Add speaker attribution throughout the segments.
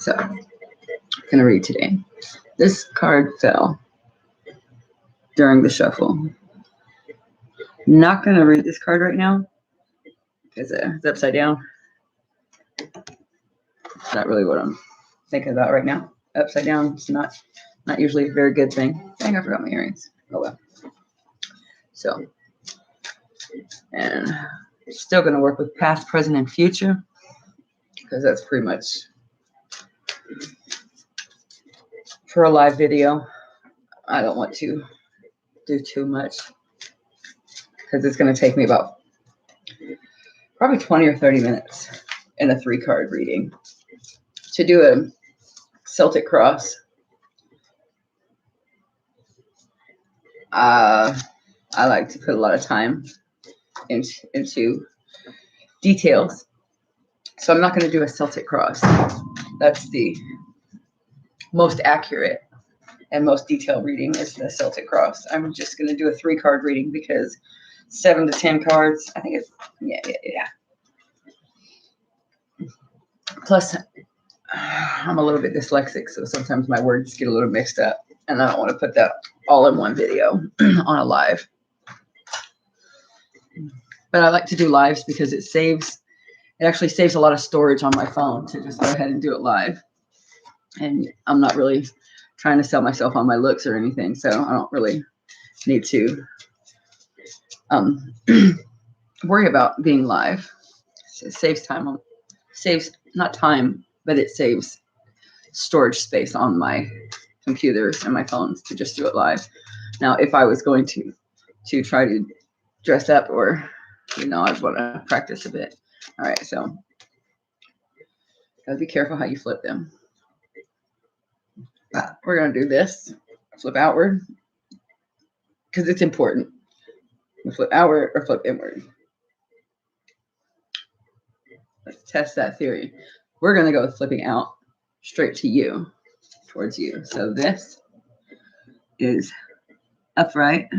Speaker 1: So, I'm going to read today. This card fell during the shuffle. Not going to read this card right now because it's upside down. It's not really what I'm thinking about right now. Upside down, it's not usually a very good thing. Dang, I forgot my earrings. Oh well. So, and still going to work with past, present, and future because that's pretty much for a live video. I don't want to do too much because it's going to take me about probably 20 or 30 minutes in a 3-card reading to do a Celtic cross. I like to put a lot of time into details, so I'm not going to do a Celtic cross. That's the most accurate and most detailed reading is the Celtic cross. I'm just going to do a 3-card reading because 7 to 10 cards, I think it's, yeah. Plus, I'm a little bit dyslexic, so sometimes my words get a little mixed up, and I don't want to put that all in one video on a live. But I like to do lives because it actually saves a lot of storage on my phone to just go ahead and do it live. And I'm not really trying to sell myself on my looks or anything, so I don't really need to worry about being live. It saves time, not time, but it saves storage space on my computers and my phones to just do it live. Now, if I was going to try to dress up or, I'd want to practice a bit. All right, so gotta be careful how you flip them. We're gonna do this, flip outward, because it's important. You flip outward or flip inward. Let's test that theory. We're gonna go with flipping out straight to you, towards you. So this is upright.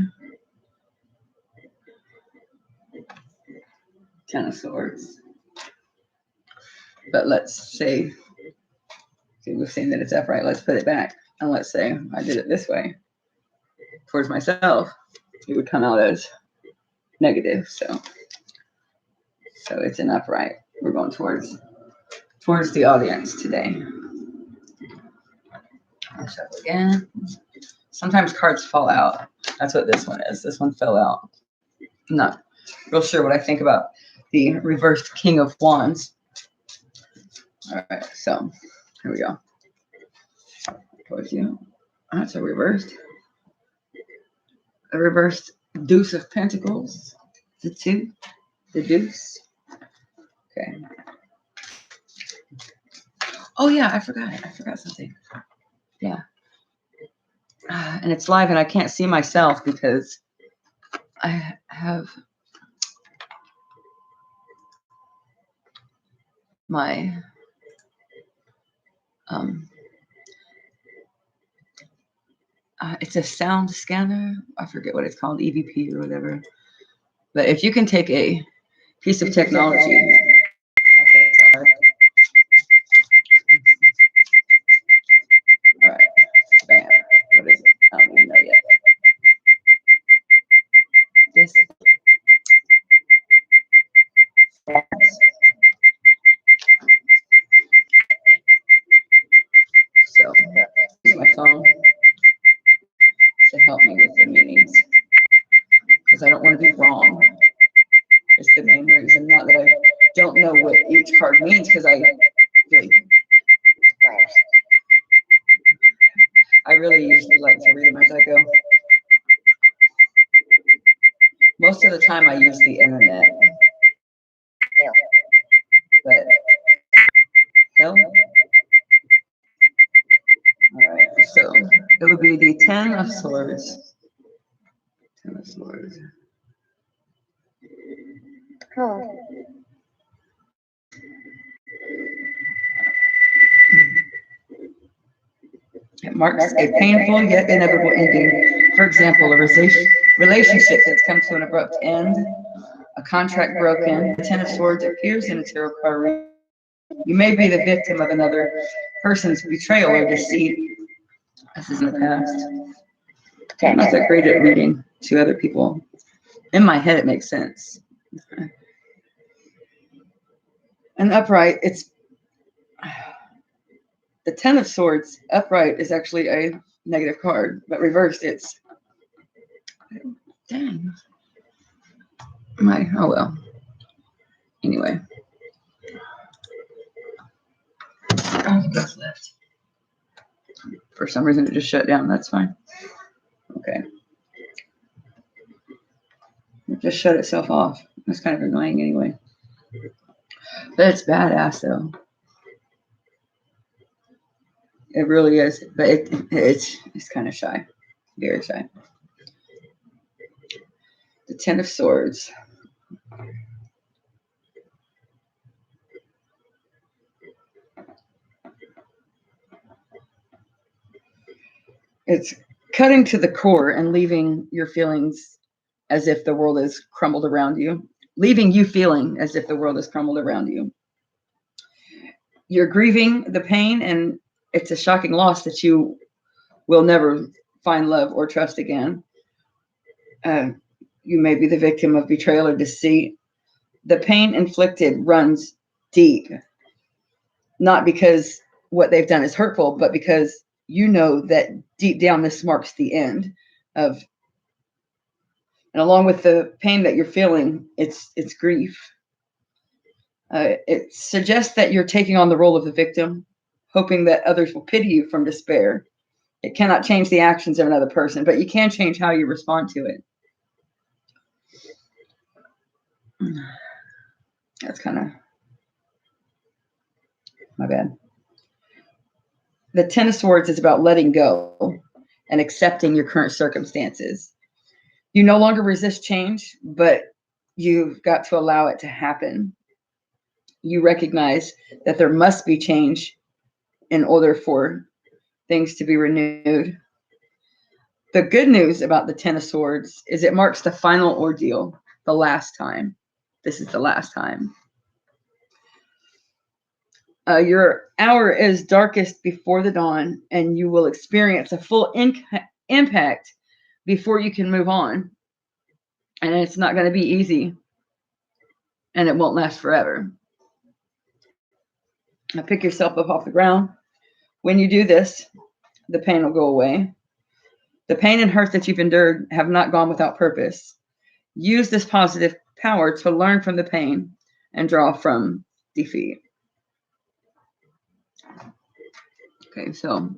Speaker 1: 10 of Swords. But let's say, we've seen that it's upright. Let's put it back. And let's say I did it this way towards myself. It would come out as negative. So it's an upright. We're going towards the audience today. I'll shuffle again. Sometimes cards fall out. That's what this one is. This one fell out. I'm not real sure what I think about the reversed King of Wands. All right, so here we go. Towards you. That's a reversed. A reversed Deuce of Pentacles. The 2. The Deuce. Okay. Oh yeah, I forgot something. Yeah. And it's live and I can't see myself because I have my it's a sound scanner. I forget what it's called, EVP or whatever. But if you can take a piece of technology. All right. Bam. What is it? I don't even know yet. This. So use my phone to help me with the meanings because I don't want to be wrong. It's the main reason. Not that I don't know what each card means because I really usually like to read them as I go. Most of the time I use the internet. But hell. All right, so it would be the 10 of Swords. 10 of Swords. Oh. It marks a painful yet inevitable ending. For example, a relationship that's come to an abrupt end, a contract broken. The 10 of Swords appears in a tarot card You may be the victim of another person's betrayal or deceit. This is in the past. I'm not that great at reading to other people. In my head, it makes sense. And upright, it's the Ten of Swords. Upright is actually a negative card, but reversed, it's dang. Oh well. Anyway. What's left? For some reason, it just shut down. That's fine. Okay. It just shut itself off. That's kind of annoying anyway. But it's badass though. It really is. But it's kind of shy. Very shy. The Ten of Swords. It's cutting to the core and leaving your feelings as if the world has crumbled around you. Leaving you feeling as if the world has crumbled around you. You're grieving the pain, and it's a shocking loss that you will never find love or trust again. You may be the victim of betrayal or deceit. The pain inflicted runs deep, not because what they've done is hurtful, but because you know that deep down this marks the end of, and along with the pain that you're feeling, it's grief. It suggests that you're taking on the role of the victim, hoping that others will pity you from despair. It cannot change the actions of another person, but you can change how you respond to it. That's kind of my bad. The Ten of Swords is about letting go and accepting your current circumstances. You no longer resist change, but you've got to allow it to happen. You recognize that there must be change in order for things to be renewed. The good news about the Ten of Swords is it marks the final ordeal, the last time. This is the last time. Your hour is darkest before the dawn, and you will experience a full impact before you can move on. And it's not going to be easy, and it won't last forever. Now pick yourself up off the ground. When you do this, the pain will go away. The pain and hurt that you've endured have not gone without purpose. Use this positive power to learn from the pain and draw from defeat. Okay, so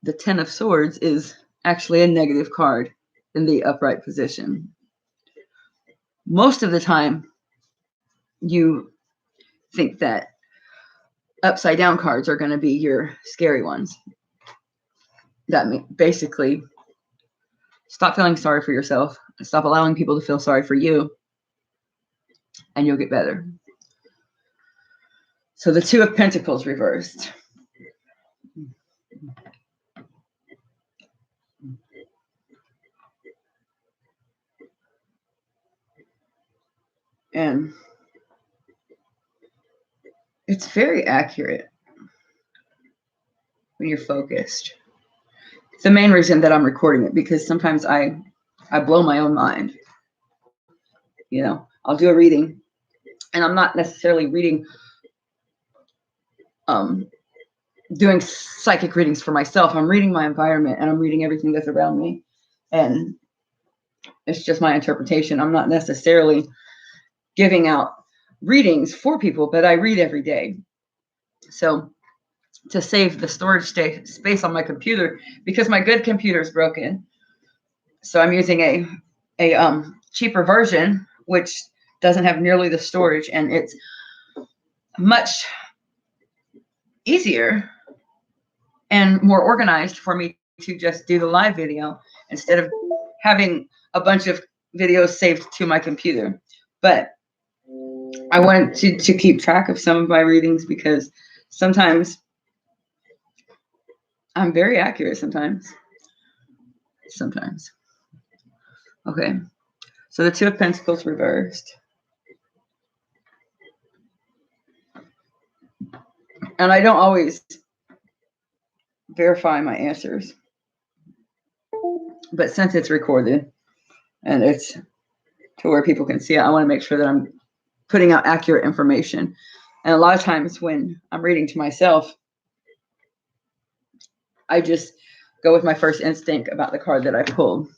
Speaker 1: the Ten of Swords is actually a negative card in the upright position. Most of the time, you think that upside down cards are going to be your scary ones. That basically, stop feeling sorry for yourself. Stop allowing people to feel sorry for you, and you'll get better. So the Two of Pentacles reversed. And it's very accurate when you're focused. It's the main reason that I'm recording it, because sometimes I blow my own mind. You know, I'll do a reading, and I'm not necessarily reading, doing psychic readings for myself. I'm reading my environment, and I'm reading everything that's around me. And it's just my interpretation. I'm not necessarily giving out readings for people, but I read every day. So to save the storage space on my computer, because my good computer is broken, so I'm using a cheaper version, which doesn't have nearly the storage, and it's much easier and more organized for me to just do the live video instead of having a bunch of videos saved to my computer. But I wanted to keep track of some of my readings, because sometimes I'm very accurate sometimes. sometimes. Okay, so the Two of Pentacles reversed. And I don't always verify my answers, but since it's recorded and it's to where people can see it, I want to make sure that I'm putting out accurate information. And a lot of times when I'm reading to myself, I just go with my first instinct about the card that I pulled.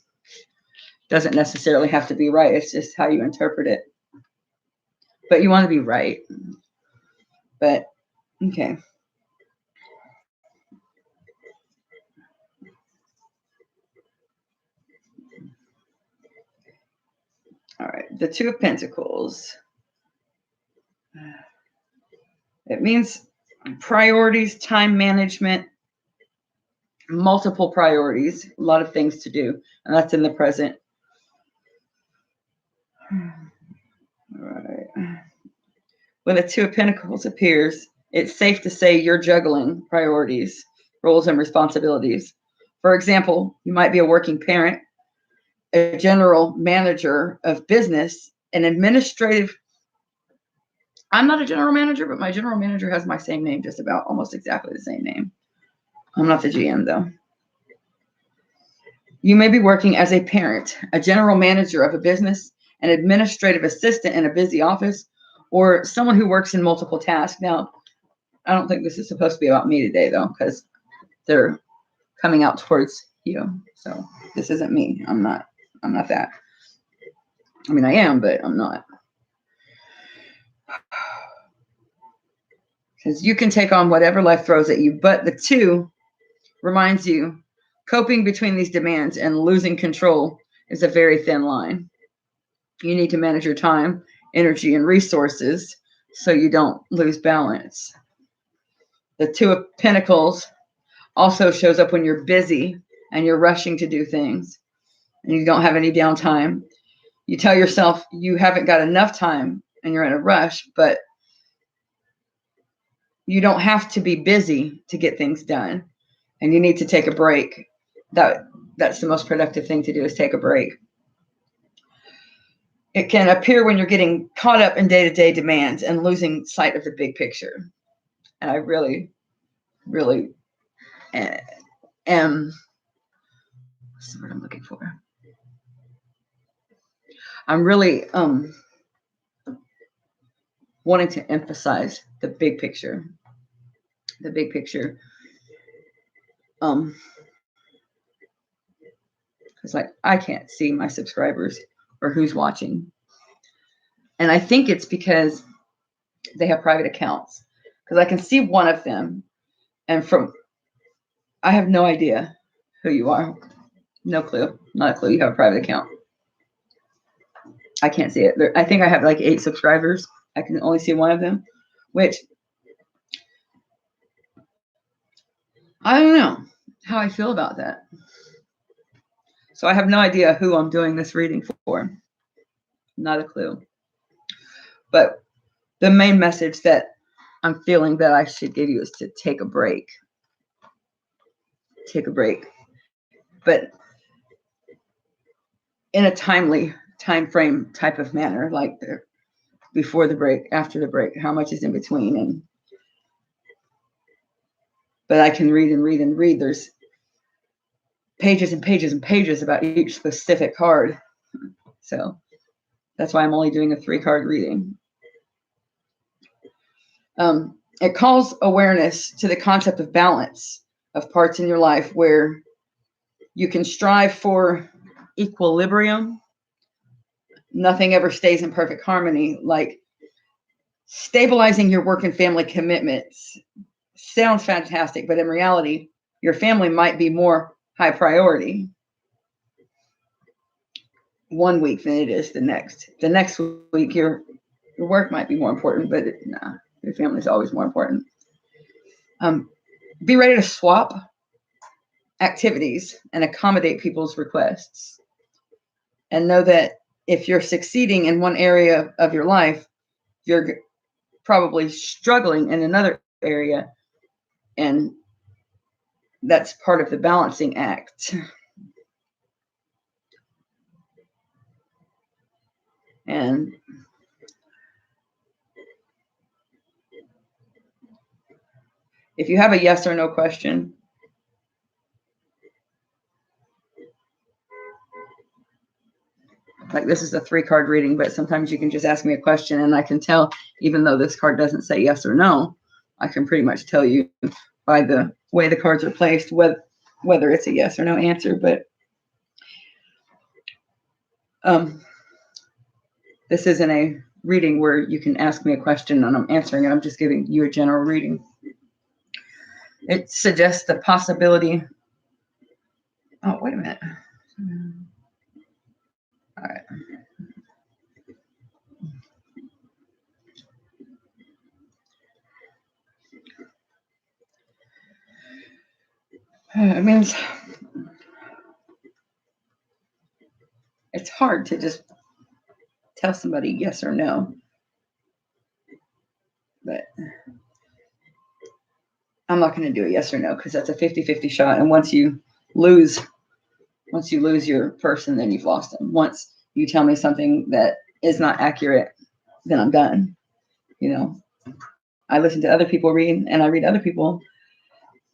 Speaker 1: Doesn't necessarily have to be right. It's just how you interpret it. But you want to be right. But, okay. All right. The Two of Pentacles. It means priorities, time management, multiple priorities, a lot of things to do. And that's in the present. All right. When the Two of Pentacles appears, it's safe to say you're juggling priorities, roles, and responsibilities. For example, you might be a working parent, a general manager of business, an administrative. I'm not a general manager, but my general manager has my same name, just about almost exactly the same name. I'm not the GM, though. You may be working as a parent, a general manager of a business, an administrative assistant in a busy office, or someone who works in multiple tasks. Now, I don't think this is supposed to be about me today, though, because they're coming out towards you. So this isn't me. I'm not that. I mean, I am, but I'm not. Because you can take on whatever life throws at you, but the Two reminds you coping between these demands and losing control is a very thin line. You need to manage your time, energy, and resources so you don't lose balance. The Two of Pentacles also shows up when you're busy and you're rushing to do things and you don't have any downtime. You tell yourself you haven't got enough time and you're in a rush, but you don't have to be busy to get things done, and you need to take a break. That's the most productive thing to do, is take a break. It can appear when you're getting caught up in day-to-day demands and losing sight of the big picture. And I really, really am, what's the word I'm looking for? I'm really wanting to emphasize the big picture. The big picture. It's like I can't see my subscribers or who's watching. And I think it's because they have private accounts. Because I can see one of them, and I have no idea who you are. No clue. Not a clue. You have a private account. I can't see it. I think I have like 8 subscribers. I can only see one of them, which I don't know how I feel about that. So I have no idea who I'm doing this reading for. Not a clue. But the main message that I'm feeling that I should give you is to take a break. Take a break. But in a timely time frame type of manner, like before the break, after the break, how much is in between. But I can read and read and read. There's pages and pages and pages about each specific card. So that's why I'm only doing a 3-card reading. It calls awareness to the concept of balance of parts in your life where you can strive for equilibrium. Nothing ever stays in perfect harmony. Like stabilizing your work and family commitments sounds fantastic, but in reality, your family might be more high priority one week than it is the next. The next week, your work might be more important, but your family is always more important. Be ready to swap activities and accommodate people's requests. And know that if you're succeeding in one area of your life, you're probably struggling in another area. And that's part of the balancing act. And if you have a yes or no question, like this is a 3-card reading, but sometimes you can just ask me a question and I can tell, even though this card doesn't say yes or no, I can pretty much tell you by the way the cards are placed whether it's a yes or no answer. But this isn't a reading where you can ask me a question and I'm answering it. I'm just giving you a general reading. It suggests the possibility. Oh, wait a minute. All right. It means it's hard to just tell somebody yes or no. But I'm not going to do a yes or no because that's a 50-50 shot. And once you lose your person, then you've lost them. Once you tell me something that is not accurate, then I'm done. You know, I listen to other people read and I read other people,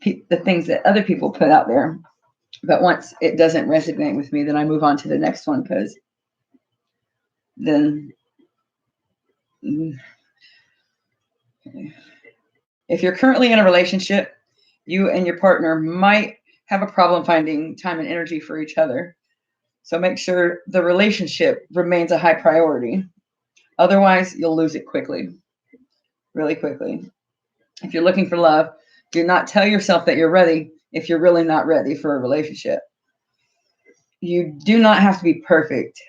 Speaker 1: the things that other people put out there. But once it doesn't resonate with me, then I move on to the next one because then if you're currently in a relationship, you and your partner might have a problem finding time and energy for each other. So make sure the relationship remains a high priority. Otherwise, you'll lose it quickly, really quickly. If you're looking for love, do not tell yourself that you're ready if you're really not ready for a relationship. You do not have to be perfect,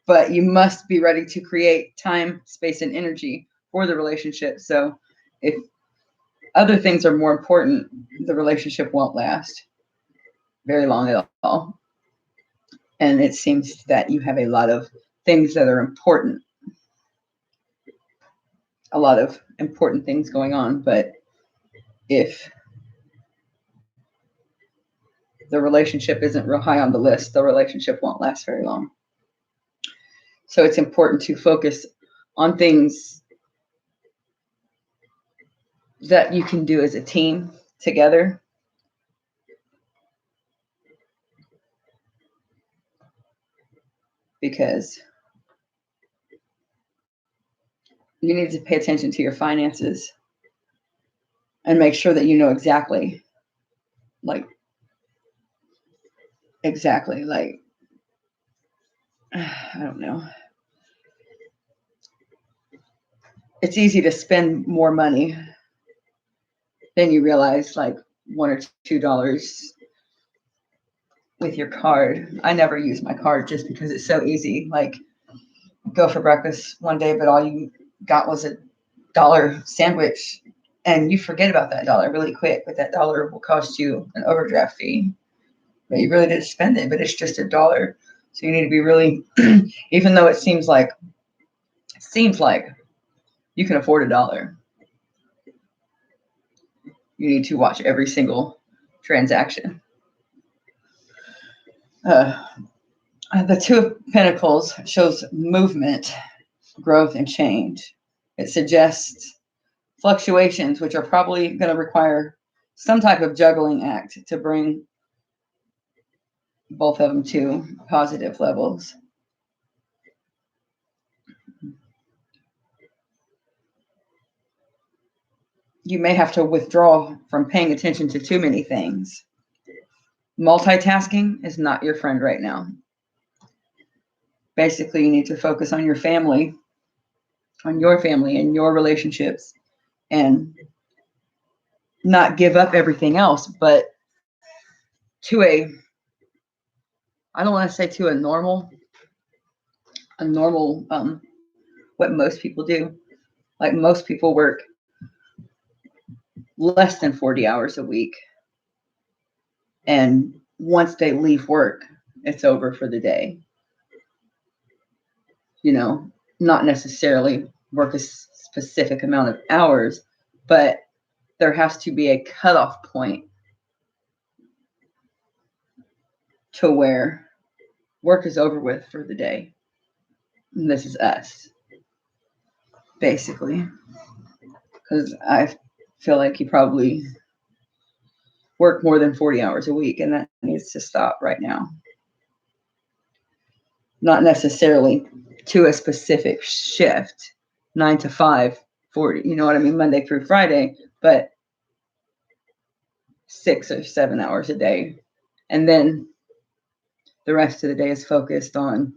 Speaker 1: but you must be ready to create time, space, and energy for the relationship. So if other things are more important, the relationship won't last very long at all. And it seems that you have a lot of things that are important, a lot of important things going on. But if the relationship isn't real high on the list, the relationship won't last very long. So it's important to focus on things that you can do as a team together. Because you need to pay attention to your finances and make sure that you know exactly, I don't know. It's easy to spend more money than you realize, like $1 or $2 with your card. I never use my card just because it's so easy. Like, go for breakfast one day, but all you got was a $1 sandwich, and you forget about that $1 really quick. But that $1 will cost you an overdraft fee. But you really didn't spend it, but it's just $1. So you need to be really, even though it seems like you can afford $1, you need to watch every single transaction. The Two of Pentacles shows movement, growth, and change. It suggests fluctuations, which are probably going to require some type of juggling act to bring both of them to positive levels. You may have to withdraw from paying attention to too many things. Multitasking is not your friend right now. Basically, you need to focus on your family and your relationships, and not give up everything else, but I don't want to say to a normal, what most people do. Like, most people work less than 40 hours a week. And once they leave work, it's over for the day. You know, not necessarily work a specific amount of hours, but there has to be a cutoff point to where work is over with for the day. And this is us, basically. Because I feel like you probably work more than 40 hours a week, and that needs to stop right now. Not necessarily to a specific shift, 9 to 5, 40, you know what I mean, Monday through Friday, but 6 or 7 hours a day. And then the rest of the day is focused on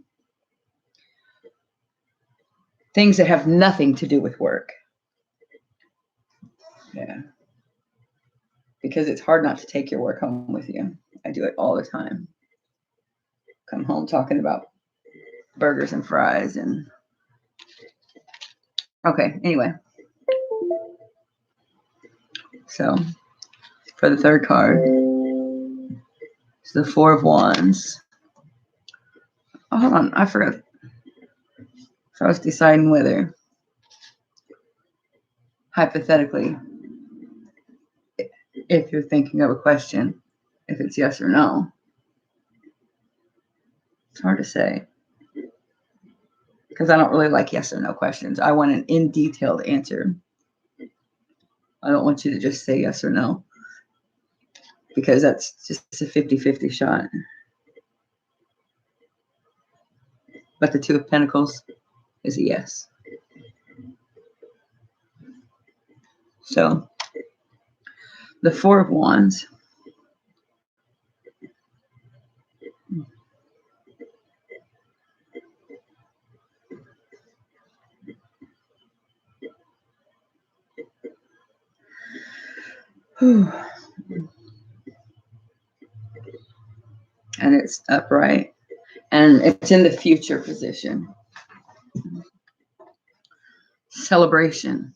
Speaker 1: things that have nothing to do with work. Yeah. Because it's hard not to take your work home with you. I do it all the time. Come home talking about burgers and fries and okay, anyway. So for the third card, it's the Four of Wands. Oh, hold on, I forgot. So I was deciding whether, hypothetically, if you're thinking of a question, if it's yes or no. It's hard to say. Because I don't really like yes or no questions. I want an in-detailed answer. I don't want you to just say yes or no. Because that's just a 50-50 shot. But the Two of Pentacles is a yes. So, the Four of Wands. And it's upright. And it's in the future position. Celebration.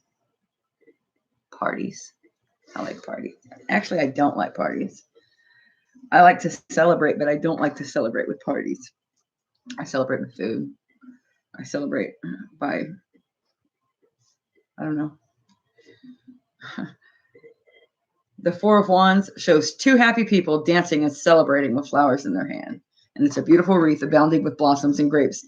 Speaker 1: Parties. I like parties. Actually, I don't like parties. I like to celebrate, but I don't like to celebrate with parties. I celebrate with food. I celebrate by, I don't know. The Four of Wands shows two happy people dancing and celebrating with flowers in their hand. And it's a beautiful wreath abounding with blossoms and grapes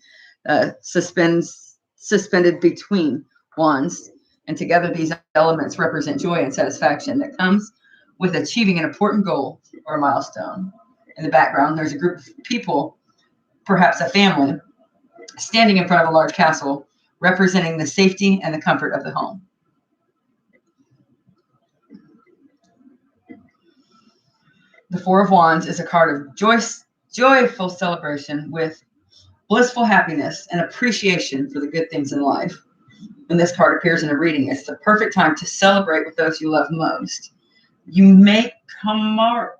Speaker 1: suspended between wands. And together these elements represent joy and satisfaction that comes with achieving an important goal or a milestone. In the background, there's a group of people, perhaps a family, standing in front of a large castle, representing the safety and the comfort of the home. The Four of Wands is a card of joyful celebration with blissful happiness and appreciation for the good things in life. When this card appears in a reading, it's the perfect time to celebrate with those you love most. You may commemorate.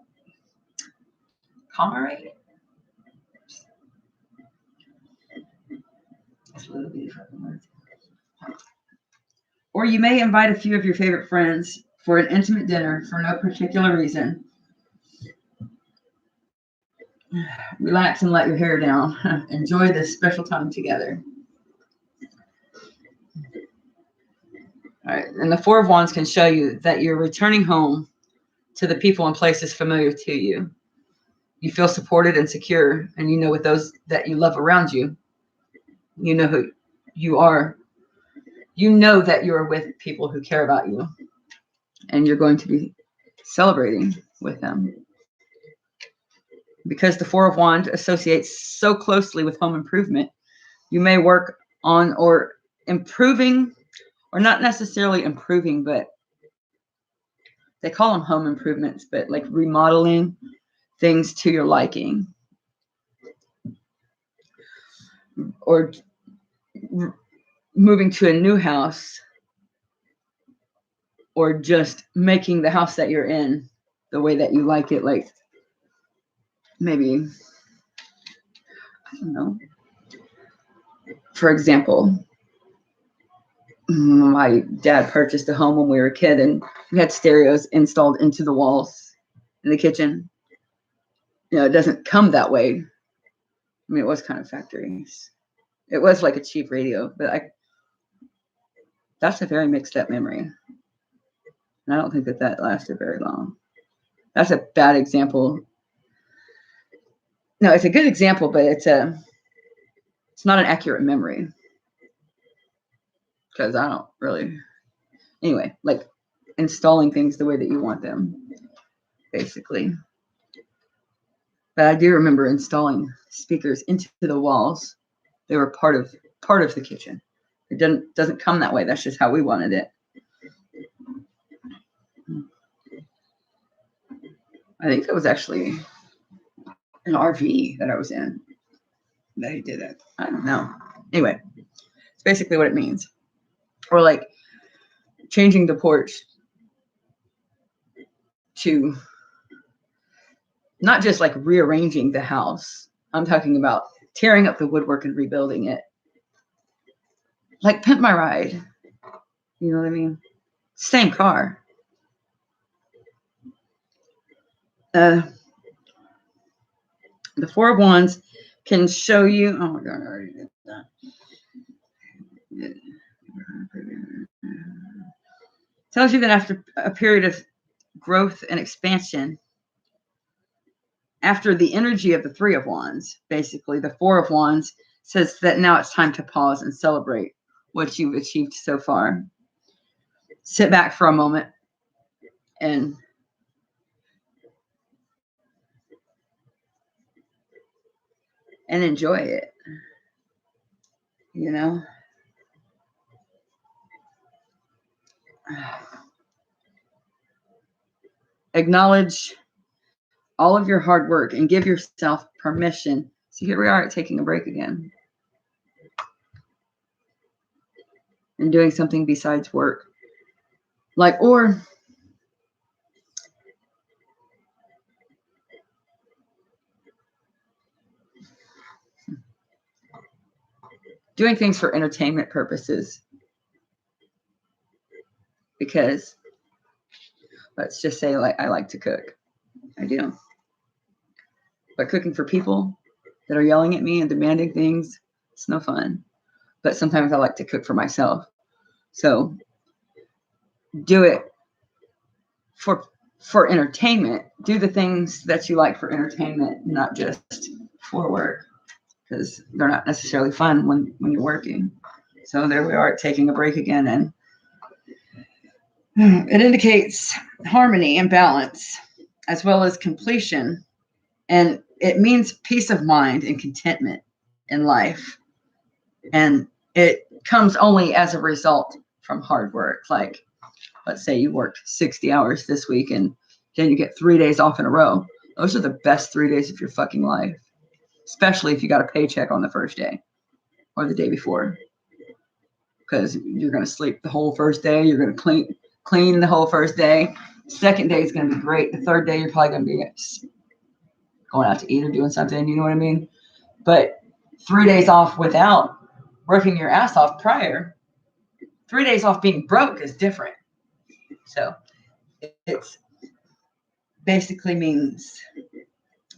Speaker 1: Or you may invite a few of your favorite friends for an intimate dinner for no particular reason. Relax and let your hair down. Enjoy this special time together. All right, and the Four of Wands can show you that you're returning home to the people and places familiar to you. You feel supported and secure, and you know with those that you love around you, you know who you are. You know that you are with people who care about you, and you're going to be celebrating with them. Because the Four of Wands associates so closely with home improvement, you may work on or improving, or not necessarily improving, but they call them home improvements, but like remodeling things to your liking, or moving to a new house, or just making the house that you're in the way that you like it. Like maybe, I don't know. For example, my dad purchased a home when we were a kid, and we had stereos installed into the walls in the kitchen. You know, it doesn't come that way. I mean, it was kind of factories. It was like a cheap radio, but that's a very mixed up memory. And I don't think that lasted very long. That's a bad example. No, it's a good example, but it's a It's not an accurate memory because I don't really. Anyway, like installing things the way that you want them, basically. But I do remember installing speakers into the walls. They were part of the kitchen. It doesn't come that way. That's just how we wanted it. I think that was actually an RV that I was in that he did it. I don't know. Anyway, it's basically what it means. Or like changing the porch to not just like rearranging the house. I'm talking about tearing up the woodwork and rebuilding it. Like Pimp My Ride. You know what I mean? Same car. The Four of Wands can show you. Oh my God, I already did that. Tells you that after a period of growth and expansion, after the energy of the Three of Wands, basically, the Four of Wands says that now it's time to pause and celebrate what you've achieved so far. Sit back for a moment and enjoy it. You know? Acknowledge all of your hard work and give yourself permission. So here we are taking a break again and doing something besides work. Like, or doing things for entertainment purposes. Because let's just say, like, I like to cook. I do. But cooking for people that are yelling at me and demanding things, it's no fun. But sometimes I like to cook for myself. So do it for entertainment. Do the things that you like for entertainment, not just for work, because they're not necessarily fun when you're working. So there we are taking a break again, and it indicates harmony and balance as well as completion, and it means peace of mind and contentment in life, and it comes only as a result from hard work. Like, let's say you worked 60 hours this week and then you get 3 days off in a row. Those are the best 3 days of your fucking life, especially if you got a paycheck on the first day or the day before, because you're going to sleep the whole first day. You're going to clean the whole first day. Second day is going to be great. The third day, you're probably going to be going out to eat or doing something. You know what I mean? But 3 days off without working your ass off prior, 3 days off being broke is different. So it's basically means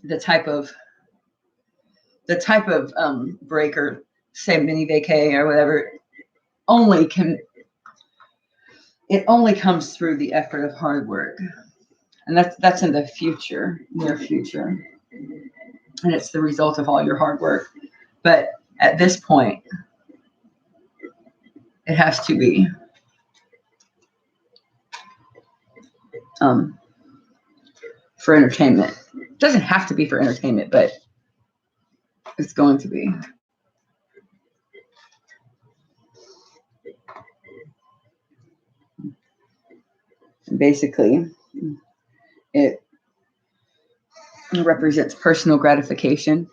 Speaker 1: the type of break, or say mini vacay or whatever, only comes through the effort of hard work. And that's in the future, near future. And it's the result of all your hard work. But at this point, it has to be for entertainment. It doesn't have to be for entertainment, but it's going to be. Basically, it represents personal gratification.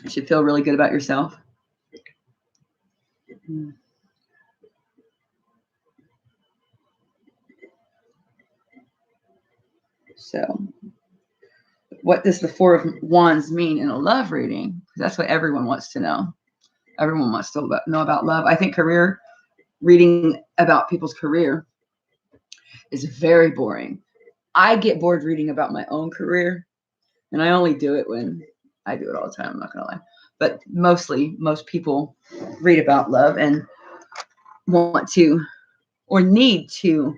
Speaker 1: You should feel really good about yourself. So, what does the Four of Wands mean in a love reading? That's what everyone wants to know. Everyone wants to know about love. I think career reading about people's career is very boring. I get bored reading about my own career, and I only do it when I do it all the time. I'm not gonna lie, but mostly most people read about love and want to or need to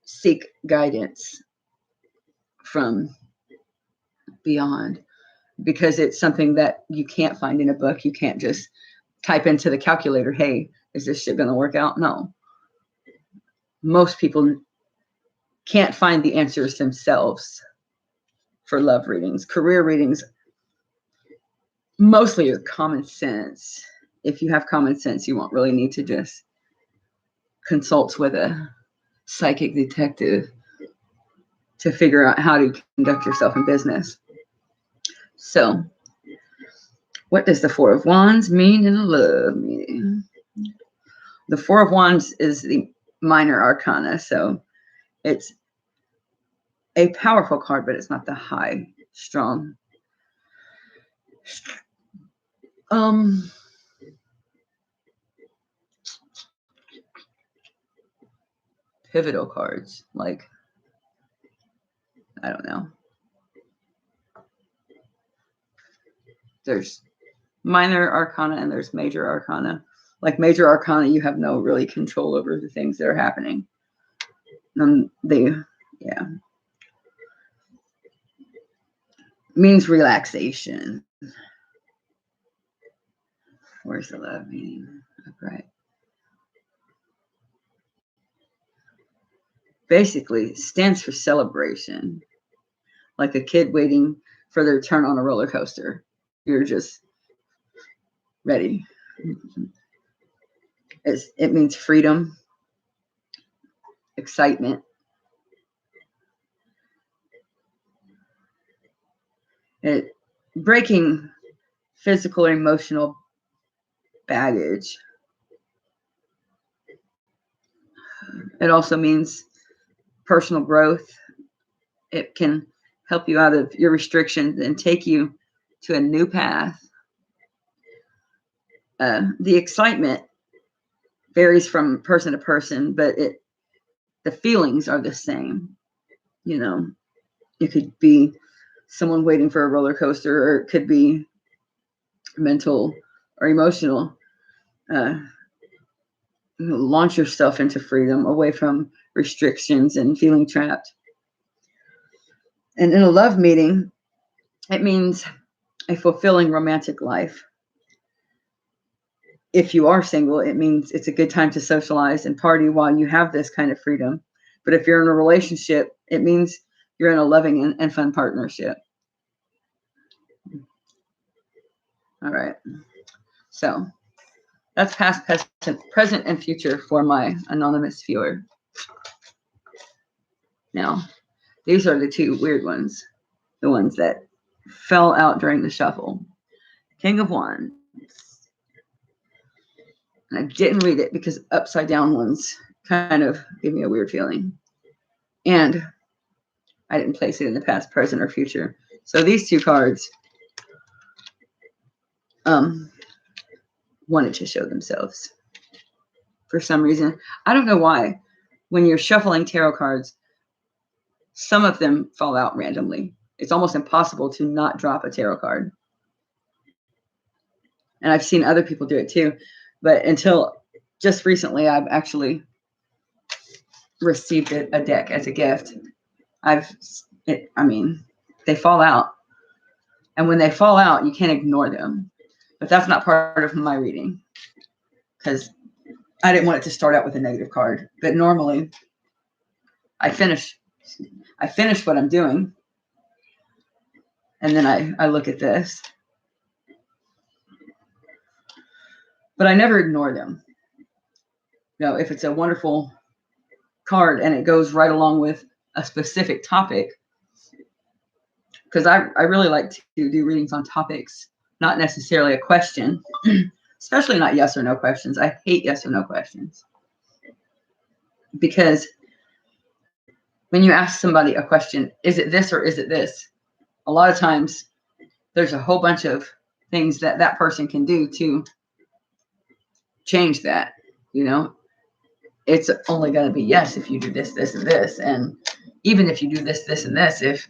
Speaker 1: seek guidance from beyond. because it's something that you can't find in a book. You can't just type into the calculator, hey, is this shit going to work out? No. Most people can't find the answers themselves for love readings. Career readings mostly are common sense. If you have common sense, you won't really need to just consult with a psychic detective to figure out how to conduct yourself in business. So, what does the Four of Wands mean in a love meeting? The Four of Wands is the minor arcana, so it's a powerful card, but it's not the high, strong. Pivotal cards, like, I don't know. There's minor arcana and there's major arcana. Like major arcana, you have no really control over the things that are happening. Yeah. Means relaxation. Where's the love meaning? Upright. Basically, stands for celebration. Like a kid waiting for their turn on a roller coaster. You're just ready. It means freedom, excitement. Breaking physical or emotional baggage. It also means personal growth. It can help you out of your restrictions and take you to a new path. The excitement varies from person to person, but the feelings are the same. You know, it could be someone waiting for a roller coaster, or it could be mental or emotional. Launch yourself into freedom, away from restrictions and feeling trapped. And in a love meeting, it means a fulfilling romantic life. If you are single, it means it's a good time to socialize and party while you have this kind of freedom. But if you're in a relationship, it means you're in a loving and fun partnership. All right. So that's past, present, and future for my anonymous viewer. Now, these are the two weird ones, the ones that fell out during the shuffle. King of Wands. And I didn't read it because upside down ones kind of give me a weird feeling. And I didn't place it in the past, present, or future. So these two cards wanted to show themselves for some reason. I don't know why. When you're shuffling tarot cards, some of them fall out randomly. It's almost impossible to not drop a tarot card. And I've seen other people do it too. But until just recently, I've actually received a deck as a gift. They fall out. And when they fall out, you can't ignore them. But that's not part of my reading, because I didn't want it to start out with a negative card. But normally, I finish what I'm doing, and then I look at this. But I never ignore them. If it's a wonderful card and it goes right along with a specific topic, because I really like to do readings on topics, not necessarily a question, especially not yes or no questions. I hate yes or no questions, because when you ask somebody a question, is it this or is it this? A lot of times there's a whole bunch of things that person can do to change that. It's only going to be yes if you do this, this, and this. And even if you do this, this, and this, if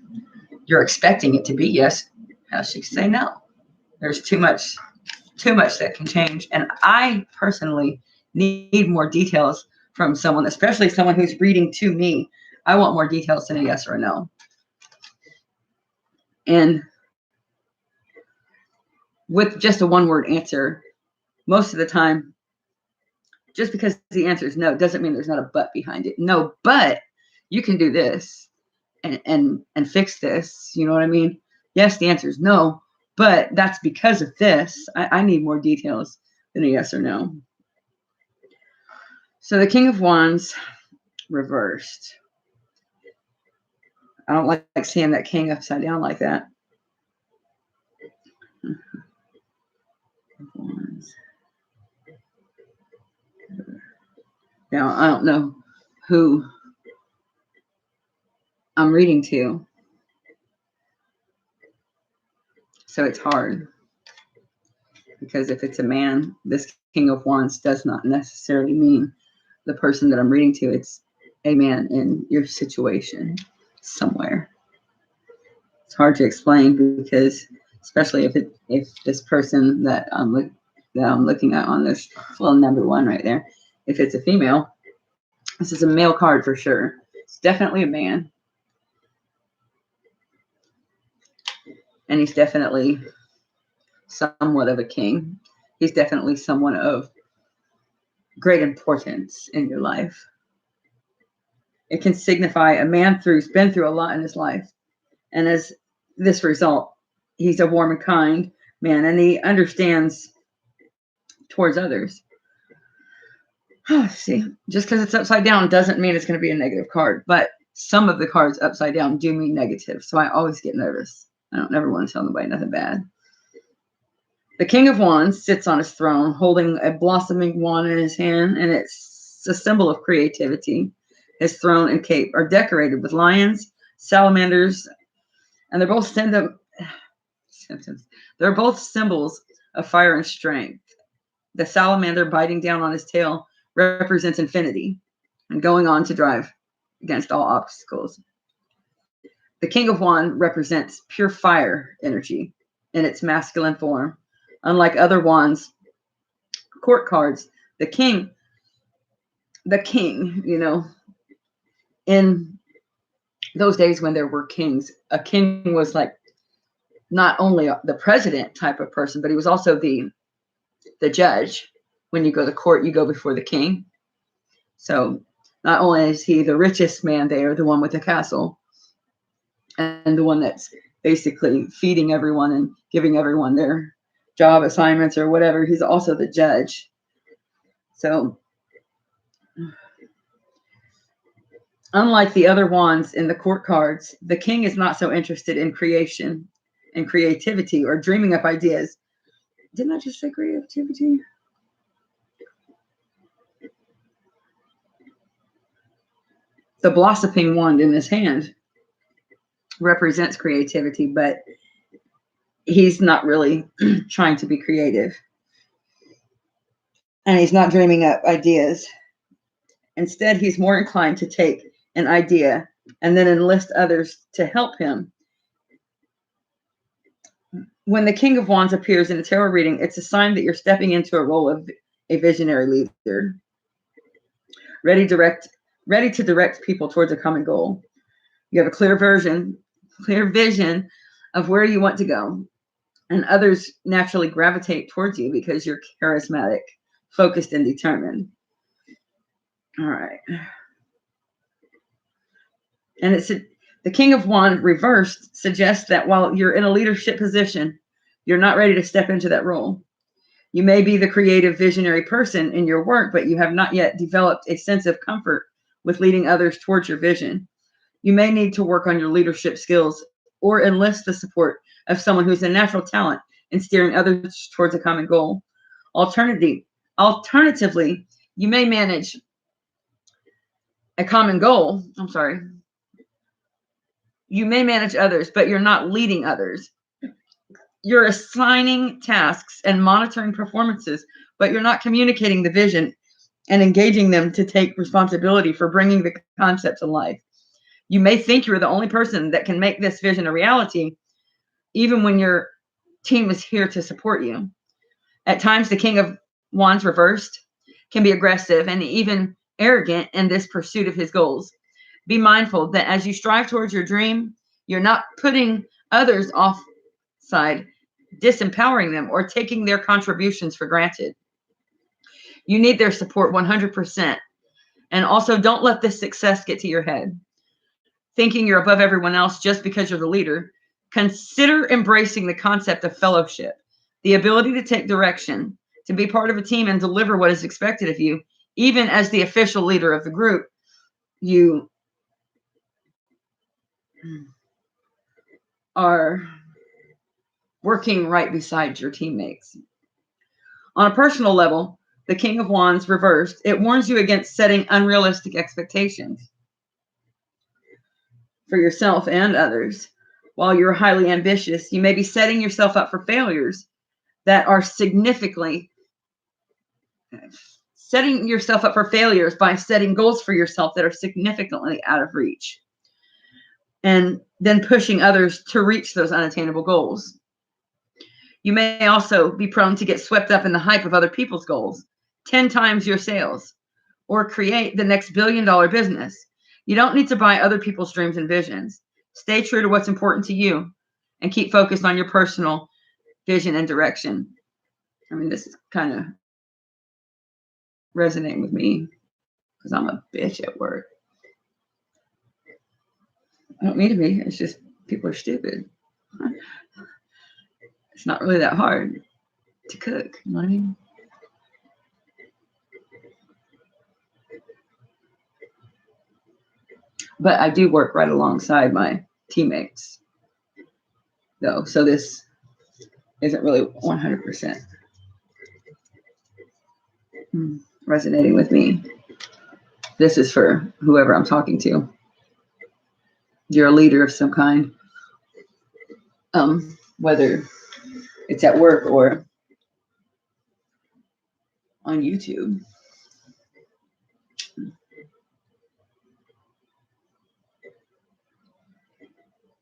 Speaker 1: you're expecting it to be yes, how should you say no? There's too much that can change. And I personally need more details from someone, especially someone who's reading to me. I want more details than a yes or a no. And with just a one-word answer. Most of the time, just because the answer is no doesn't mean there's not a but behind it. No, but you can do this and fix this. You know what I mean? Yes, the answer is no, but that's because of this. I need more details than a yes or no. So the King of Wands reversed. I don't like seeing that king upside down like that. Now, I don't know who I'm reading to, so it's hard. Because if it's a man, this King of Wands does not necessarily mean the person that I'm reading to. It's a man in your situation somewhere. It's hard to explain because, especially if this person that I'm looking at on this little number one right there, if it's a female, this is a male card for sure. It's definitely a man, and he's definitely somewhat of a king. He's definitely someone of great importance in your life. It can signify a man who's been through a lot in his life. And as this result, he's a warm and kind man, and he understands towards others. See, just because it's upside down doesn't mean it's going to be a negative card, but some of the cards upside down do mean negative. So I always get nervous. I don't never want to tell nobody nothing bad. The King of Wands sits on his throne holding a blossoming wand in his hand, and it's a symbol of creativity. His throne and cape are decorated with lions, salamanders, and they're both symbols of fire and strength. The salamander biting down on his tail represents infinity and going on to drive against all obstacles. The King of Wands represents pure fire energy in its masculine form. Unlike other wands court cards, the king, in those days when there were kings, a king was like not only the president type of person, but he was also the judge. When you go to court, you go before the king. So not only is he the richest man there, the one with the castle, and the one that's basically feeding everyone and giving everyone their job assignments or whatever, he's also the judge. So unlike the other wands in the court cards, the king is not so interested in creation and creativity or dreaming up ideas. Didn't I just say creativity? The blossoming wand in his hand represents creativity, but he's not really trying to be creative. And he's not dreaming up ideas. Instead, he's more inclined to take an idea and then enlist others to help him. When the King of Wands appears in a tarot reading, it's a sign that you're stepping into a role of a visionary leader, ready to direct people towards a common goal. You have a clear vision of where you want to go, and others naturally gravitate towards you because you're charismatic, focused, and determined. All right. And the King of Wands reversed suggests that while you're in a leadership position, you're not ready to step into that role. You may be the creative, visionary person in your work, but you have not yet developed a sense of comfort with leading others towards your vision. You may need to work on your leadership skills or enlist the support of someone who's a natural talent in steering others towards a common goal. Alternatively, you may manage a common goal. You may manage others, but you're not leading others. You're assigning tasks and monitoring performances, but you're not communicating the vision and engaging them to take responsibility for bringing the concept to life. You may think you're the only person that can make this vision a reality, even when your team is here to support you. At times, the King of Wands reversed can be aggressive and even arrogant in this pursuit of his goals. Be mindful that as you strive towards your dream, you're not putting others offside. disempowering them, or taking their contributions for granted. You need their support 100%. And also, don't let this success get to your head, thinking you're above everyone else just because you're the leader. Consider embracing the concept of fellowship, the ability to take direction, to be part of a team and deliver what is expected of you. Even as the official leader of the group, you are working right beside your teammates. On a personal level, the King of Wands reversed, it warns you against setting unrealistic expectations for yourself and others. While you're highly ambitious, you may be setting yourself up for failures that are significantly setting yourself up for failures by setting goals for yourself that are significantly out of reach, and then pushing others to reach those unattainable goals. You may also be prone to get swept up in the hype of other people's goals, 10 times your sales, or create the next billion-dollar business. You don't need to buy other people's dreams and visions. Stay true to what's important to you and keep focused on your personal vision and direction. I mean, this is kind of resonating with me because I'm a bitch at work. I don't mean to be. It's just people are stupid. It's not really that hard to cook. You know what I mean? But I do work right alongside my teammates, though. So this isn't really 100% resonating with me. This is for whoever I'm talking to. You're a leader of some kind, whether it's at work or on YouTube.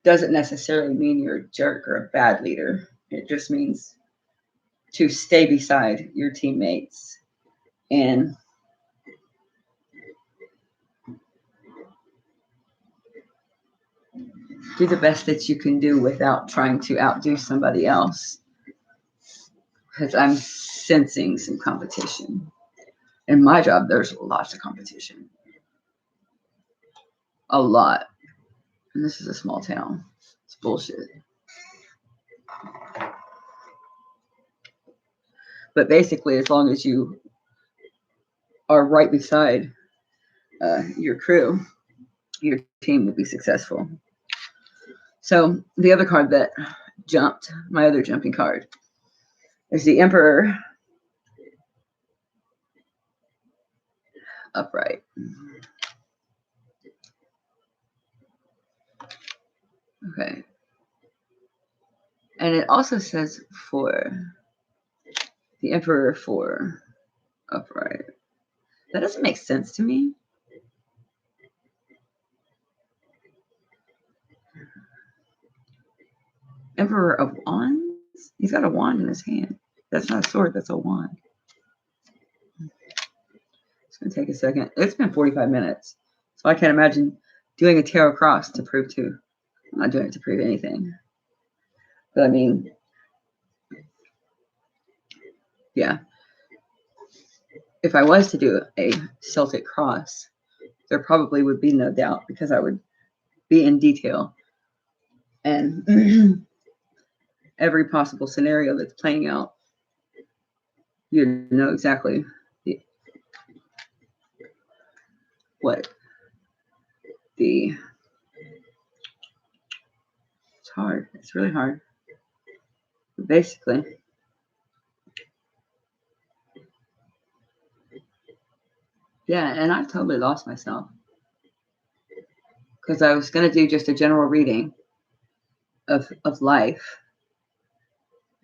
Speaker 1: Doesn't necessarily mean you're a jerk or a bad leader. It just means to stay beside your teammates and do the best that you can do without trying to outdo somebody else. Because I'm sensing some competition. In my job, there's lots of competition. A lot. And this is a small town. It's bullshit. But basically, as long as you are right beside your crew, your team will be successful. So the other card that jumped, my other jumping card, is the Emperor upright. Okay. And it also says for the Emperor 4 upright. That doesn't make sense to me. Emperor of Wands? He's got a wand in his hand. That's not a sword, that's a wand. It's going to take a second. It's been 45 minutes. So I can't imagine doing a tarot cross to prove to. I'm not doing it to prove anything. But I mean, yeah. If I was to do a Celtic cross, there probably would be no doubt because I would be in detail. And every possible scenario that's playing out, you know exactly what the... It's hard. It's really hard. But basically, yeah, and I totally lost myself because I was going to do just a general reading of life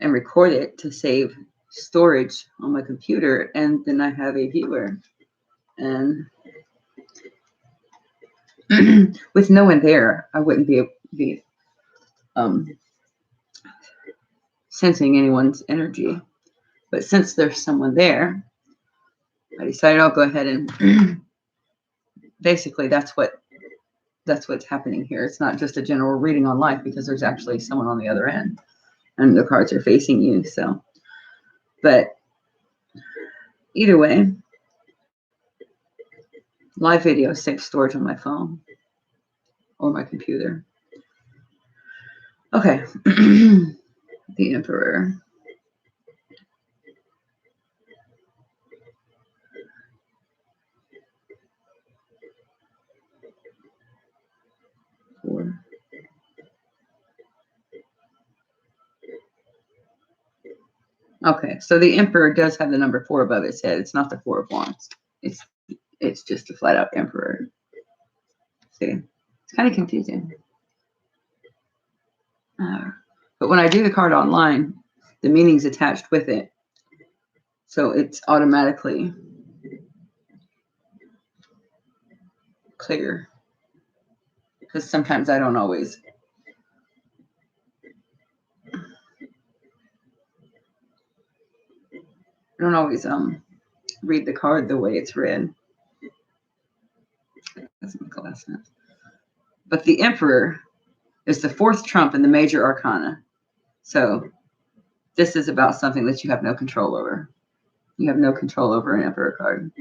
Speaker 1: and record it to save storage on my computer, and then I have a viewer, and with no one there, I wouldn't be sensing anyone's energy. But since there's someone there, I decided I'll go ahead and basically that's what's happening here. It's not just a general reading on life because there's actually someone on the other end. and the cards are facing you. So, but either way, live video safe storage on my phone or my computer. Okay, the Emperor. Four. Okay, so the Emperor does have the number 4 above its head. It's not the 4 of Wands. It's just a flat out Emperor. See, it's kind of confusing. But when I do the card online, the meaning's attached with it. So it's automatically clear. Because sometimes I don't always read the card the way it's read. Doesn't make a lot of sense. But the Emperor is the 4th trump in the major arcana. So this is about something that you have no control over. You have no control over an Emperor card.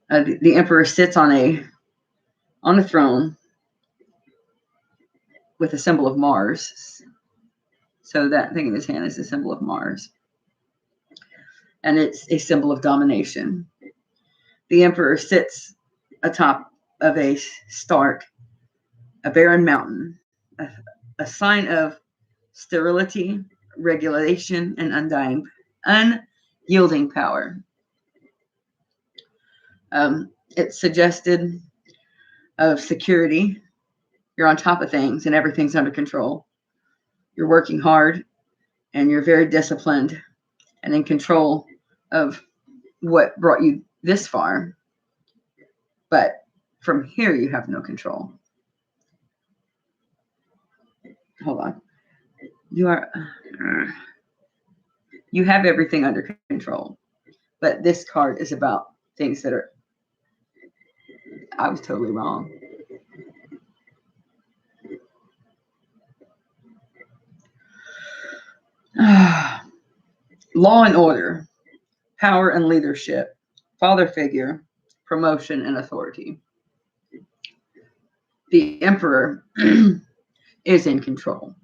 Speaker 1: The Emperor sits on a throne with a symbol of Mars. So that thing in his hand is a symbol of Mars. And it's a symbol of domination. The Emperor sits atop of a stark, a barren mountain, a sign of sterility, regulation, and unyielding power. It's suggested of security. You're on top of things and everything's under control. You're working hard and you're very disciplined and in control of what brought you this far. But from here, you have no control. Hold on. You have everything under control. But this card is about things that are, I was totally wrong. Law and order, power and leadership, father figure, promotion and authority. The Emperor is in control,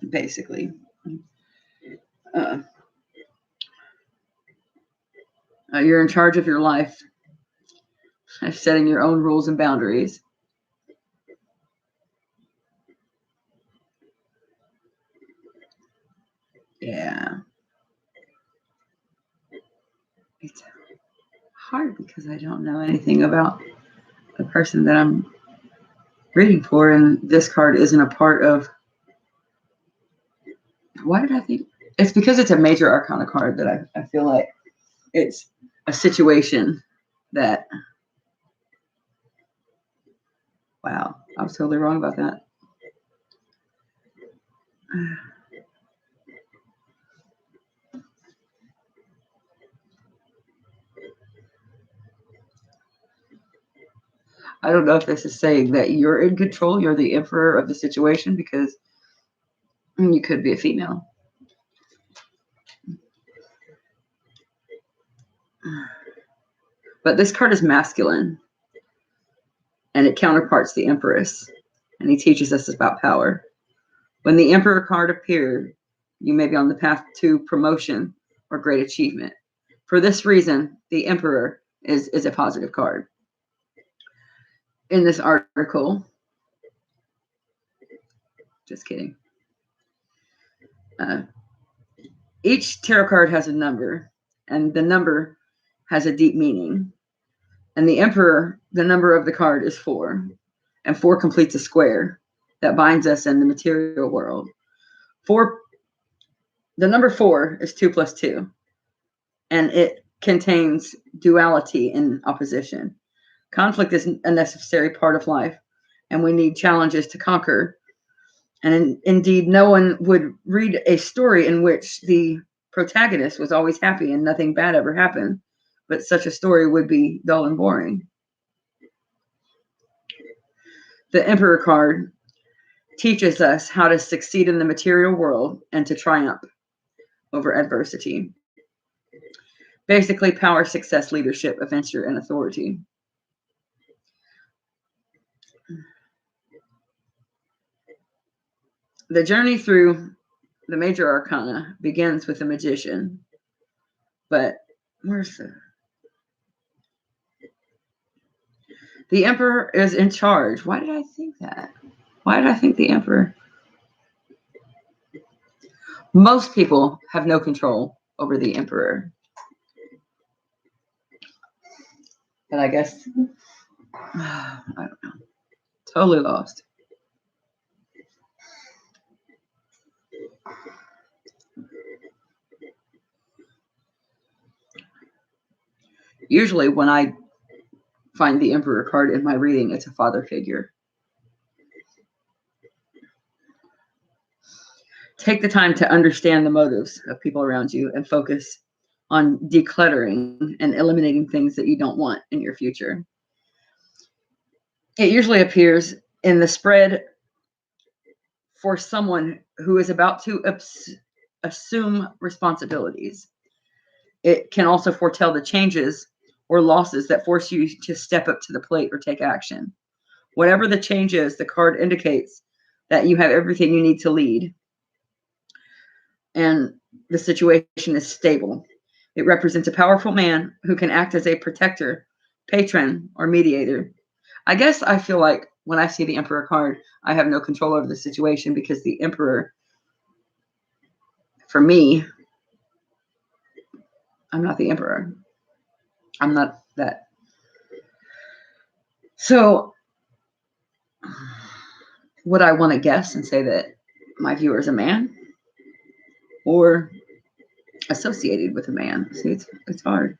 Speaker 1: basically. You're in charge of your life, setting your own rules and boundaries. Yeah. It's hard because I don't know anything about the person that I'm reading for, and this card isn't a part of. Why did I think? It's because it's a major arcana card that I feel like it's a situation that, wow, I was totally wrong about that. I don't know if this is saying that you're in control, you're the emperor of the situation, because you could be a female. But this card is masculine, and it counterparts the Empress, and he teaches us about power. When the Emperor card appeared, you may be on the path to promotion or great achievement. For this reason, the Emperor is a positive card. In this article, just kidding. Each tarot card has a number, and the number has a deep meaning. And the Emperor, the number of the card is 4, and 4 completes a square that binds us in the material world. The number 4 is 2 plus 2, and it contains duality and opposition. Conflict is a necessary part of life, and we need challenges to conquer. And indeed, no one would read a story in which the protagonist was always happy and nothing bad ever happened. But such a story would be dull and boring. The Emperor card teaches us how to succeed in the material world and to triumph over adversity. Basically, power, success, leadership, adventure, and authority. The journey through the major arcana begins with the magician. But where's the emperor is in charge. Why did I think that? Why did I think the emperor? Most people have no control over the emperor. But I guess, I don't know. Totally lost. Usually when I find the emperor card in my reading, it's a father figure. Take the time to understand the motives of people around you and focus on decluttering and eliminating things that you don't want in your future. It usually appears in the spread for someone who is about to assume responsibilities. It can also foretell the changes or losses that force you to step up to the plate or take action. Whatever the change is, the card indicates that you have everything you need to lead, and the situation is stable. It represents a powerful man who can act as a protector, patron, or mediator. I guess I feel like when I see the Emperor card, I have no control over the situation because the Emperor, for me, I'm not the Emperor. I'm not that. So would I want to guess and say that my viewer is a man or associated with a man? See, it's hard,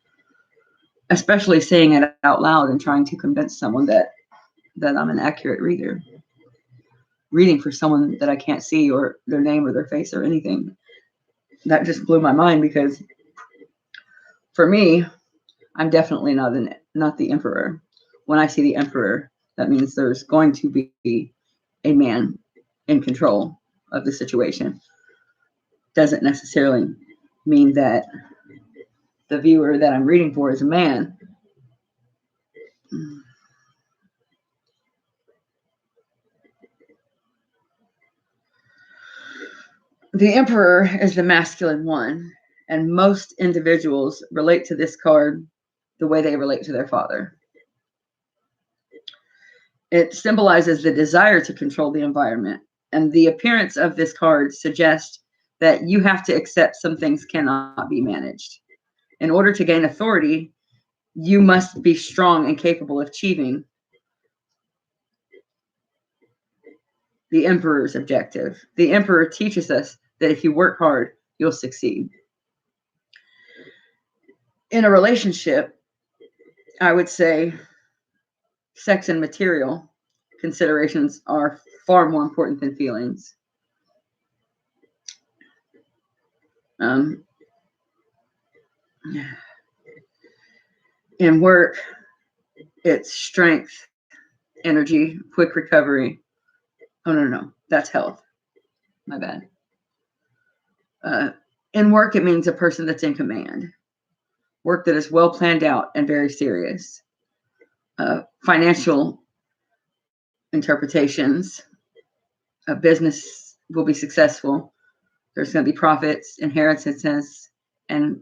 Speaker 1: especially saying it out loud and trying to convince someone that I'm an accurate reader. Reading for someone that I can't see or their name or their face or anything. That just blew my mind because for me, I'm definitely not the Emperor. When I see the Emperor, that means there's going to be a man in control of the situation. Doesn't necessarily mean that the viewer that I'm reading for is a man. The Emperor is the masculine one, and most individuals relate to this card the way they relate to their father. It symbolizes the desire to control the environment, and the appearance of this card suggests that you have to accept some things cannot be managed. In order to gain authority, you must be strong and capable of achieving the Emperor's objective. The Emperor teaches us that if you work hard, you'll succeed. In a relationship, I would say sex and material considerations are far more important than feelings. In work, it's strength, energy, quick recovery. Oh, no, that's health. My bad. In work, it means a person that's in command. Work that is well planned out and very serious. Financial interpretations. A business will be successful. There's going to be profits, inheritances, and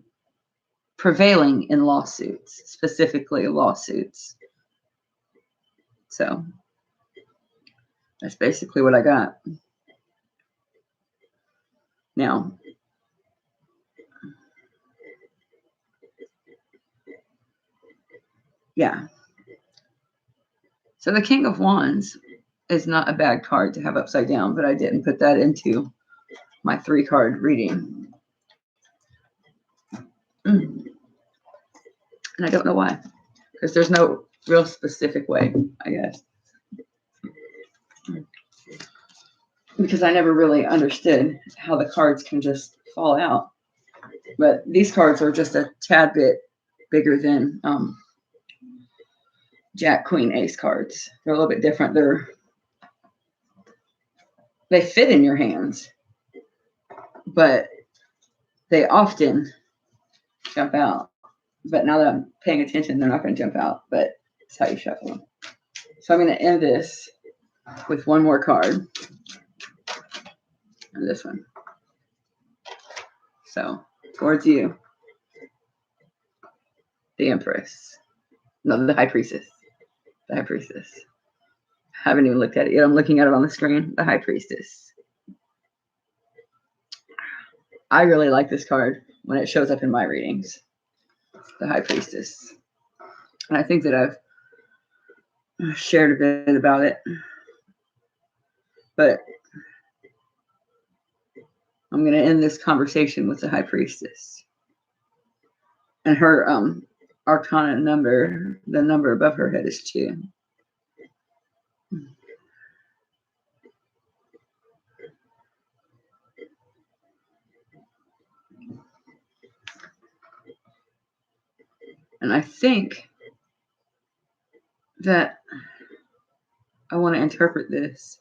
Speaker 1: prevailing in lawsuits, specifically lawsuits. So that's basically what I got. Now, yeah. So the King of Wands is not a bad card to have upside down, but I didn't put that into my 3-card reading. And I don't know why, because there's no real specific way, I guess. Because I never really understood how the cards can just fall out. But these cards are just a tad bit bigger than Jack, Queen, Ace cards. They're a little bit different. They're they fit in your hands, but they often jump out. But now that I'm paying attention, they're not going to jump out, but it's how you shuffle them. So I'm going to end this with one more card. And this one. So, towards you. The Empress. No, the High Priestess. The High Priestess. I haven't even looked at it yet. I'm looking at it on the screen. The High Priestess. I really like this card when it shows up in my readings. The High Priestess. And I think that I've shared a bit about it. But I'm going to end this conversation with the High Priestess. And her Arcana number, the number above her head is 2. And I think that I want to interpret this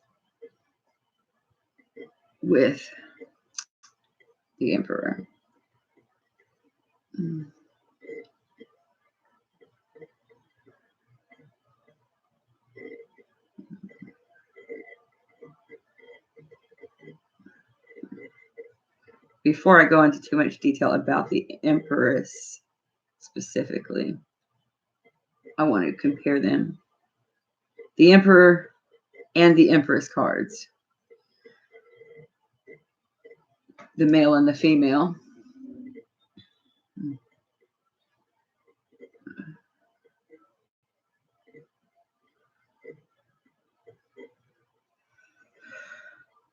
Speaker 1: with the Emperor. Before I go into too much detail about the Empress specifically, I want to compare them. The Emperor and the Empress cards. The male and the female.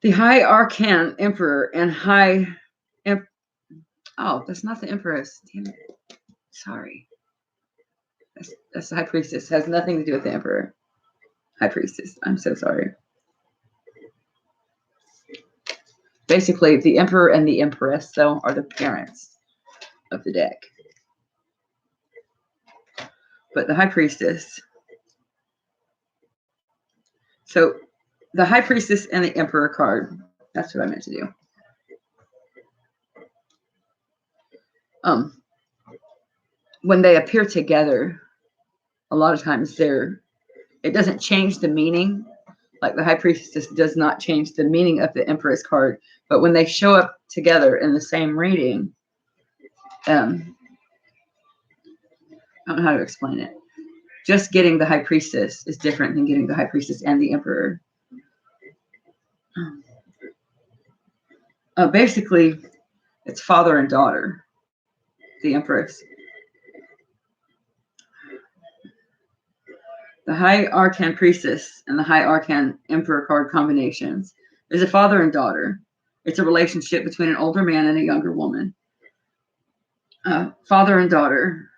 Speaker 1: The High Arcane Emperor and oh, that's not the Empress. Damn it. Sorry. That's the High Priestess. It has nothing to do with the Emperor. High Priestess. I'm so sorry. Basically, the Emperor and the Empress, though, are the parents of the deck. But the High Priestess. So, the High Priestess and the Emperor card. That's what I meant to do. When they appear together, a lot of times it doesn't change the meaning. Like the High Priestess does not change the meaning of the Empress card, but when they show up together in the same reading, I don't know how to explain it. Just getting the High Priestess is different than getting the High Priestess and the Emperor. Basically, it's father and daughter, the Empress. The High Arcane Priestess and the High Arcane Emperor card combinations is a father and daughter. It's a relationship between an older man and a younger woman. Father and daughter.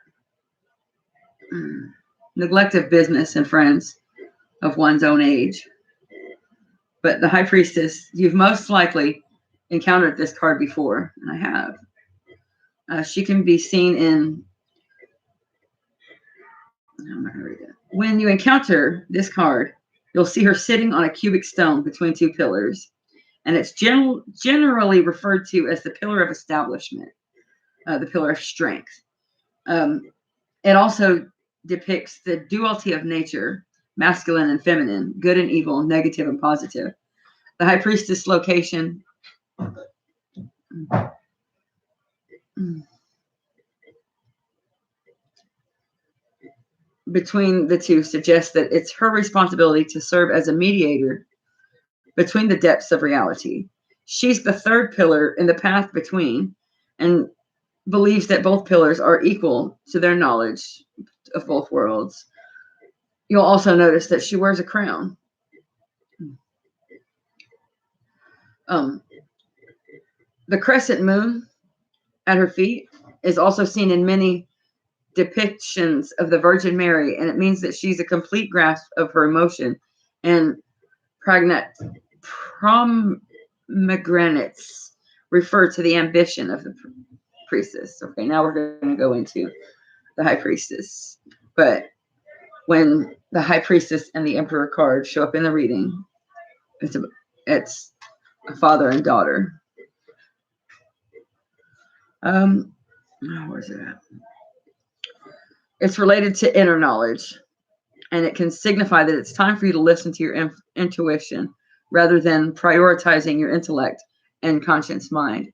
Speaker 1: Neglect of business and friends of one's own age. But the High Priestess, you've most likely encountered this card before, and I have. She can be seen in... I'm not going to read it. When you encounter this card, you'll see her sitting on a cubic stone between 2 pillars, and it's generally referred to as the pillar of establishment, the pillar of strength. It also depicts the duality of nature, masculine and feminine, good and evil, negative and positive. The High Priestess location between the two suggests that it's her responsibility to serve as a mediator between the depths of reality. She's the third pillar in the path between and believes that both pillars are equal to their knowledge of both worlds. You'll also notice that she wears a crown. The crescent moon at her feet is also seen in many depictions of the Virgin Mary, and it means that she's a complete grasp of her emotion and pomegranates refer to the ambition of the priestess. Okay, now we're going to go into the High Priestess. But when the High Priestess and the Emperor card show up in the reading, it's a father and daughter. Where's it at? It's related to inner knowledge, and it can signify that it's time for you to listen to your intuition rather than prioritizing your intellect and conscious mind.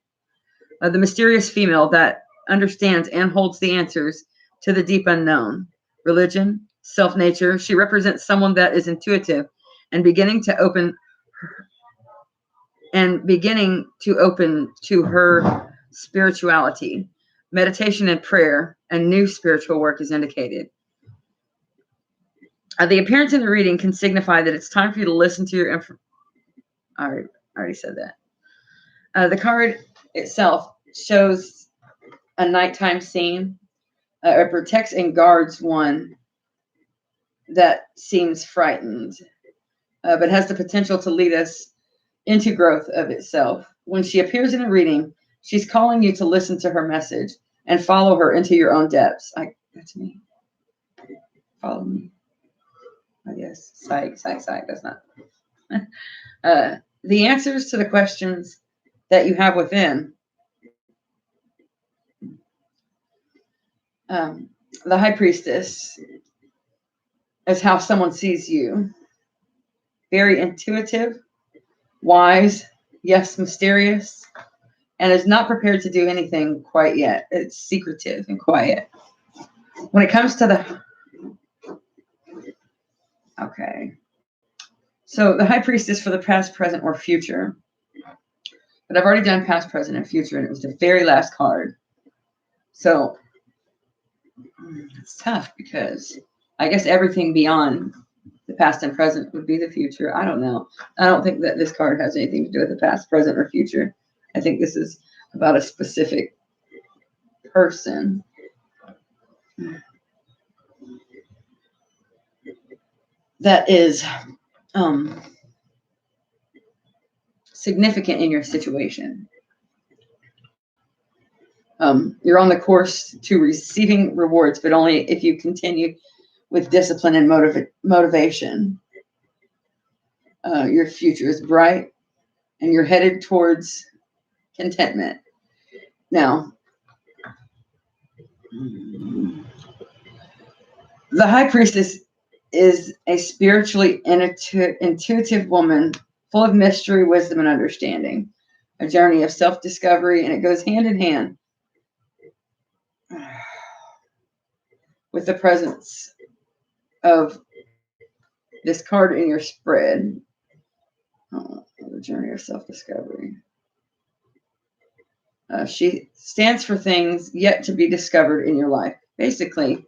Speaker 1: The mysterious female that understands and holds the answers to the deep unknown, religion, self-nature. She represents someone that is intuitive and beginning to open to her spirituality. Meditation and prayer and new spiritual work is indicated. The appearance in the reading can signify that it's time for you to listen to your I already said that. The card itself shows a nighttime scene. It protects and guards one that seems frightened, but has the potential to lead us into growth of itself. When she appears in a reading, she's calling you to listen to her message and follow her into your own depths. That's me. Follow me. I guess. Psych. That's not. The answers to the questions that you have within. The High Priestess is how someone sees you. Very intuitive, wise, yes, mysterious, and is not prepared to do anything quite yet. It's secretive and quiet. When it comes to so the High Priestess for the past, present, or future. But I've already done past, present, and future, and it was the very last card. So it's tough because I guess everything beyond the past and present would be the future. I don't know. I don't think that this card has anything to do with the past, present, or future. I think this is about a specific person. That is significant in your situation. You're on the course to receiving rewards, but only if you continue with discipline and motivation. Your future is bright, and you're headed towards contentment. Now, the High Priestess is a spiritually intuitive woman full of mystery, wisdom, and understanding. A journey of self-discovery, and it goes hand in hand with the presence of this card in your spread. The journey of self-discovery. She stands for things yet to be discovered in your life. Basically,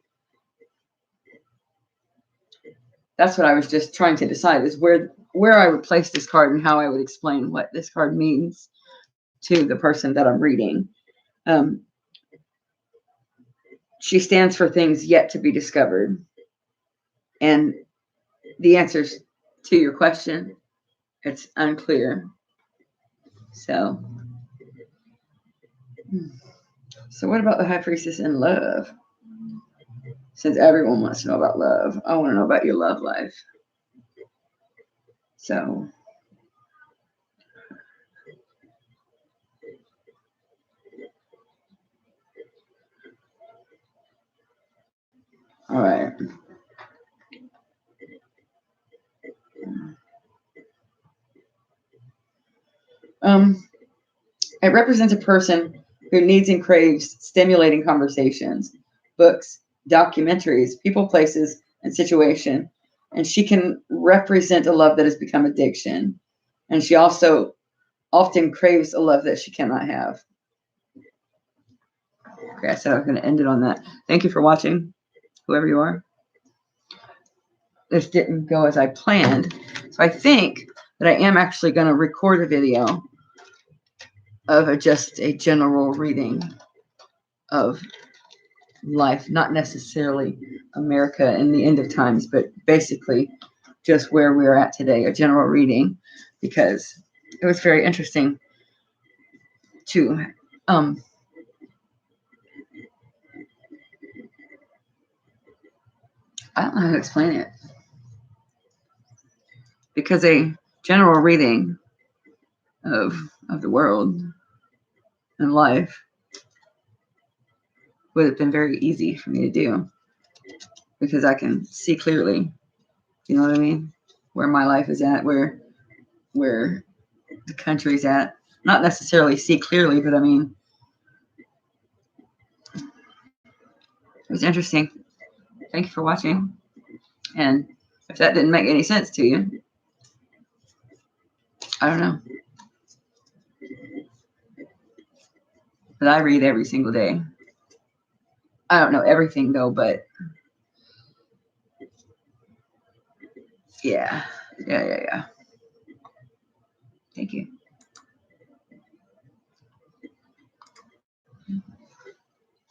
Speaker 1: that's what I was just trying to decide, is where I would place this card and how I would explain what this card means to the person that I'm reading. She stands for things yet to be discovered. And the answers to your question, it's unclear. So what about the High Priestess in love? Since everyone wants to know about love, I want to know about your love life. So all right. It represents a person who needs and craves stimulating conversations, books, documentaries, people, places, and situation. And she can represent a love that has become addiction. And she also often craves a love that she cannot have. Okay, I said I was going to end it on that. Thank you for watching, whoever you are. This didn't go as I planned. So I think that I am actually going to record a video of just a general reading of life, not necessarily America and the end of times, but basically just where we're at today, a general reading, because it was very interesting to I don't know how to explain it, because a general reading of the world and life would have been very easy for me to do, because I can see clearly, you know what I mean, where my life is at, where the country's at. Not necessarily see clearly, but I mean, it was interesting. Thank you for watching. And if that didn't make any sense to you, I don't know. But I read every single day. I don't know everything though, but yeah. Thank you.